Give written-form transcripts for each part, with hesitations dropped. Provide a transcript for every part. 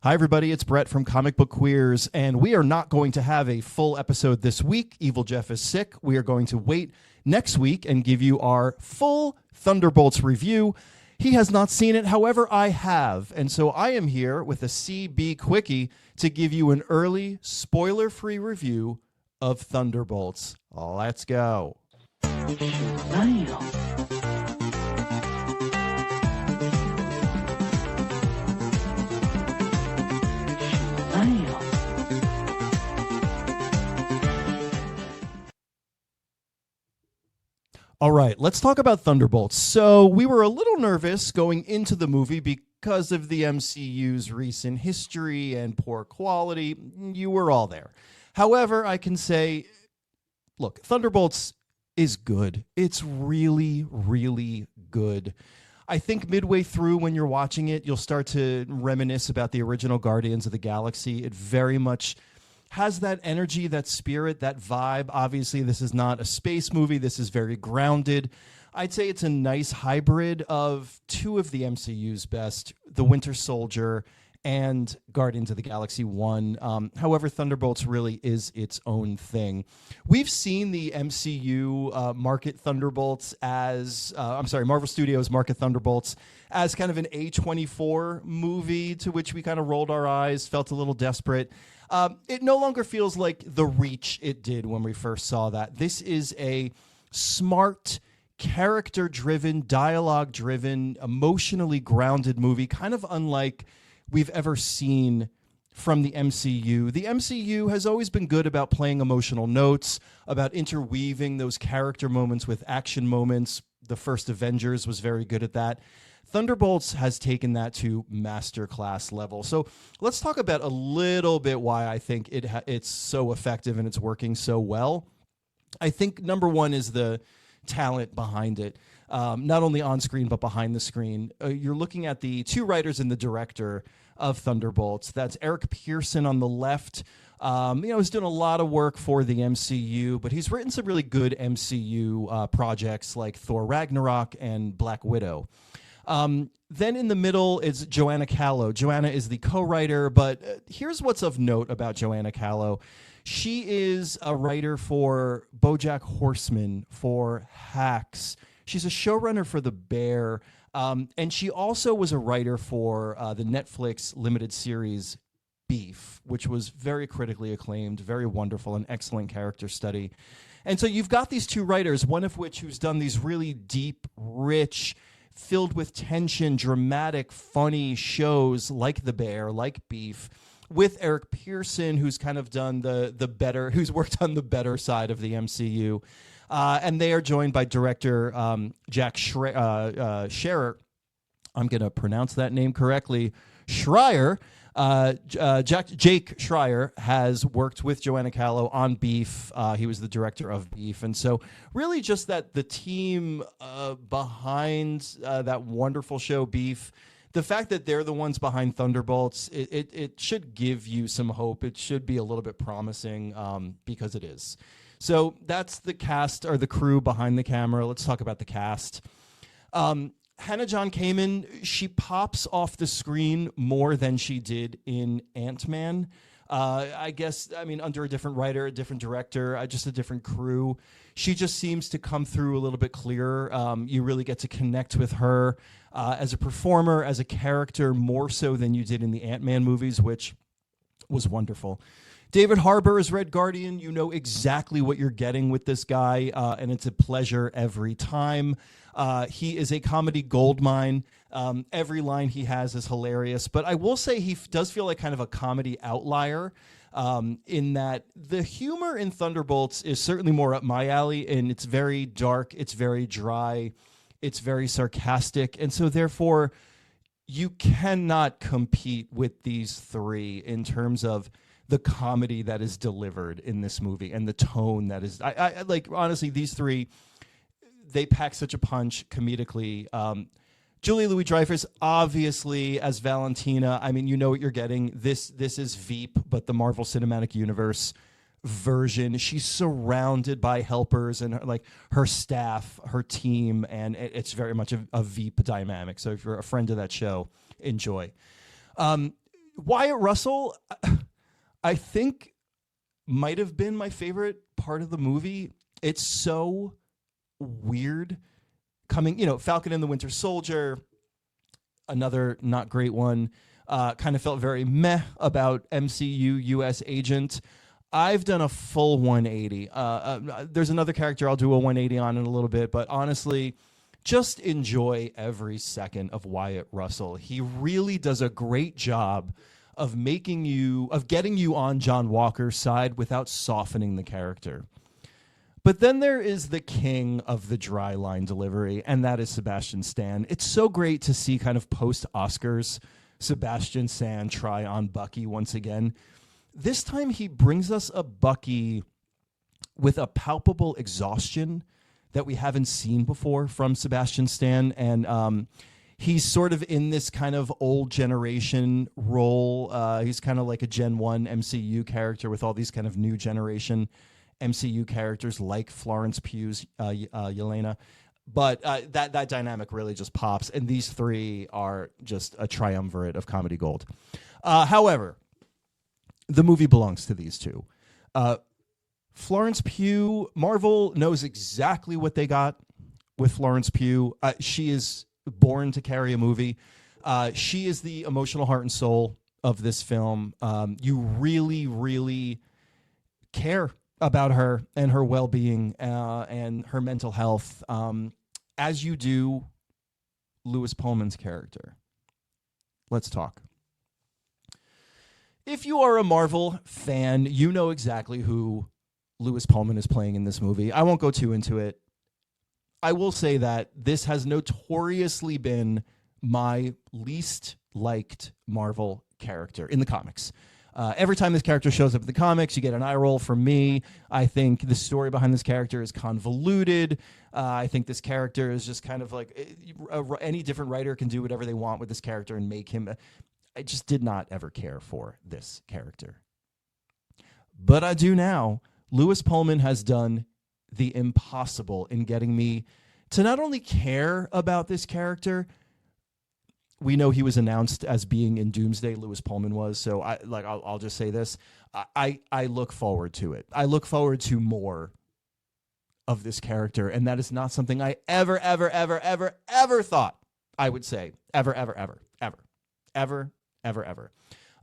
Hi, everybody. It's Brett from Comic Book Queers, and we are not going to have a full episode this week. Evil Jeff is sick. We are going to wait next week and give you our full Thunderbolts review. He has not seen it. However, I have. And so I am here with a CBQuickie to give you an early, spoiler-free review of Thunderbolts. Let's go. All right, let's talk about Thunderbolts. So we were a little nervous going into the movie because of the MCU's recent history and poor quality. You were all there. However, I can say, look, Thunderbolts is good. It's really, really good. I think midway through when you're watching it, you'll start to reminisce about the original Guardians of the Galaxy. It very much has that energy, that spirit, that vibe. Obviously, this is not a space movie. This is very grounded. I'd say it's a nice hybrid of two of the MCU's best, The Winter Soldier and Guardians of the Galaxy 1. However, Thunderbolts really is its own thing. We've seen the MCU market Thunderbolts as, Marvel Studios market Thunderbolts as kind of an A24 movie to which we kind of rolled our eyes, felt a little desperate. It no longer feels like the reach it did when we first saw that. This is a smart, character-driven, dialogue-driven, emotionally grounded movie, kind of unlike we've ever seen from the MCU. The MCU has always been good about playing emotional notes, about interweaving those character moments with action moments. The first Avengers was very good at that. Thunderbolts has taken that to masterclass level. So let's talk about a little bit why I think it's so effective and it's working so well. I think number one is the talent behind it, not only on screen but behind the screen. You're looking at the two writers and the director of Thunderbolts. That's Eric Pearson on the left. He's doing a lot of work for the MCU, but he's written some really good MCU projects like Thor Ragnarok and Black Widow. Then in the middle is Joanna Callow. Joanna is the co-writer, but here's what's of note about Joanna Callow. She is a writer for BoJack Horseman, for Hacks. She's a showrunner for The Bear, and she also was a writer for the Netflix limited series Beef, which was very critically acclaimed, very wonderful, an excellent character study. And so you've got these two writers, one of which who's done these really deep, rich, filled with tension, dramatic, funny shows like The Bear, like Beef, with Eric Pearson, who's kind of done who's worked on the better side of the MCU. And they are joined by director Jack Scherer. I'm going to pronounce that name correctly. Schreier. Jake Schreier has worked with Joanna Callow on Beef. He was the director of Beef. And so really just that the team behind that wonderful show Beef, the fact that they're the ones behind Thunderbolts, it should give you some hope. It should be a little bit promising because it is. So that's the cast or the crew behind the camera. Let's talk about the cast. Hannah John Kamen, she pops off the screen more than she did in Ant-Man. Under a different writer, a different director, just a different crew. She just seems to come through a little bit clearer. You really get to connect with her as a performer, as a character, more so than you did in the Ant-Man movies, which was wonderful. David Harbour is Red Guardian. You know exactly what you're getting with this guy, and it's a pleasure every time. He is a comedy goldmine. Every line he has is hilarious. But I will say he does feel like kind of a comedy outlier in that the humor in Thunderbolts is certainly more up my alley, and it's very dark, it's very dry, it's very sarcastic. And so therefore, you cannot compete with these three in terms of the comedy that is delivered in this movie and the tone that is, I like, honestly, these three, they pack such a punch comedically. Julia Louis-Dreyfus, obviously, as Valentina. I mean, you know what you're getting. This is Veep, but the Marvel Cinematic Universe version. She's surrounded by helpers and her staff, her team, and it's very much a Veep dynamic. So if you're a friend of that show, enjoy. Wyatt Russell, I think, might have been my favorite part of the movie. It's so weird coming, Falcon and the Winter Soldier, another not great one. Kind of felt very meh about MCU US Agent. I've done a full 180. There's another character I'll do a 180 on in a little bit, but honestly, just enjoy every second of Wyatt Russell. He really does a great job of getting you on John Walker's side without softening the character. But then there is the king of the dry line delivery, and that is Sebastian Stan. It's so great to see kind of post-Oscars Sebastian Stan try on Bucky once again. This time he brings us a Bucky with a palpable exhaustion that we haven't seen before from Sebastian Stan. And he's sort of in this kind of old generation role. He's kind of like a Gen 1 MCU character with all these kind of new generation MCU characters like Florence Pugh's Yelena. But that dynamic really just pops. And these three are just a triumvirate of comedy gold. However, the movie belongs to these two. Florence Pugh, Marvel knows exactly what they got with Florence Pugh. She is born to carry a movie. She is the emotional heart and soul of this film. You really, really care about her and her well-being and her mental health, as you do Lewis Pullman's character. Let's talk. If you are a Marvel fan, you know exactly who Lewis Pullman is playing in this movie. I won't go too into it. I will say that this has notoriously been my least liked Marvel character in the comics. Every time this character shows up in the comics, you get an eye roll from me. I think the story behind this character is convoluted. I think this character is just kind of like any different writer can do whatever they want with this character and make him. I just did not ever care for this character. But I do now. Lewis Pullman has done the impossible in getting me to not only care about this character. We know he was announced as being in Doomsday. Lewis Pullman was. So I'll just say this. I look forward to it. I look forward to more of this character. And that is not something I ever thought I would say. Ever.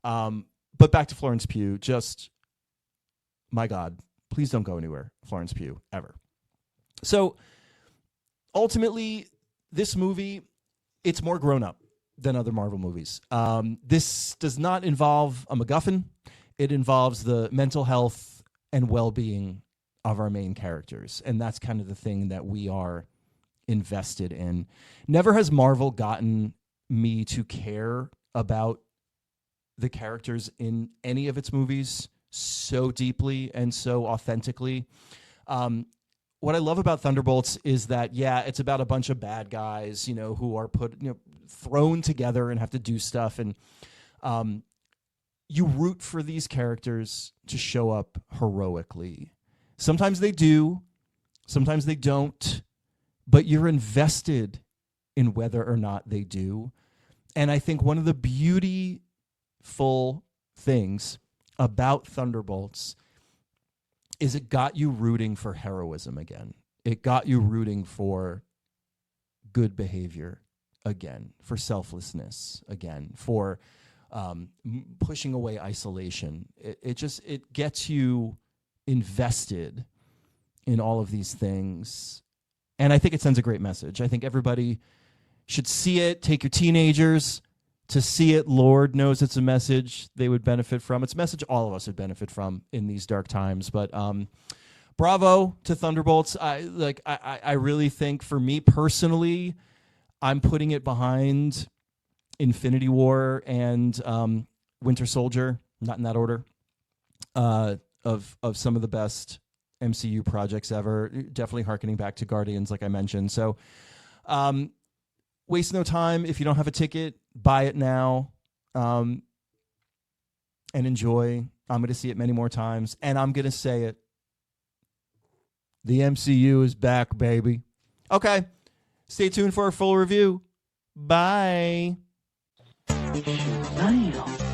But back to Florence Pugh. Just, my God, please don't go anywhere, Florence Pugh, ever. So ultimately, this movie, it's more grown up than other Marvel movies. This does not involve a MacGuffin. It involves the mental health and well-being of our main characters. And that's kind of the thing that we are invested in. Never has Marvel gotten me to care about the characters in any of its movies so deeply and so authentically. What I love about Thunderbolts is that, yeah, it's about a bunch of bad guys, who are thrown together and have to do stuff. And you root for these characters to show up heroically. Sometimes they do, sometimes they don't, but you're invested in whether or not they do. And I think one of the beautiful things about Thunderbolts is it got you rooting for heroism again. It got you rooting for good behavior again, for selflessness again, for pushing away isolation. It gets you invested in all of these things. And I think it sends a great message. I think everybody should see it. Take your teenagers to see it. Lord knows it's a message they would benefit from. It's a message all of us would benefit from in these dark times. But bravo to Thunderbolts. I really think, for me personally, I'm putting it behind Infinity War and Winter Soldier, not in that order, of some of the best MCU projects ever. Definitely hearkening back to Guardians, like I mentioned. So waste no time. If you don't have a ticket, buy it now and enjoy. I'm going to see it many more times, and I'm going to say it. The MCU is back, baby. Okay. Stay tuned for our full review. Bye. Bye.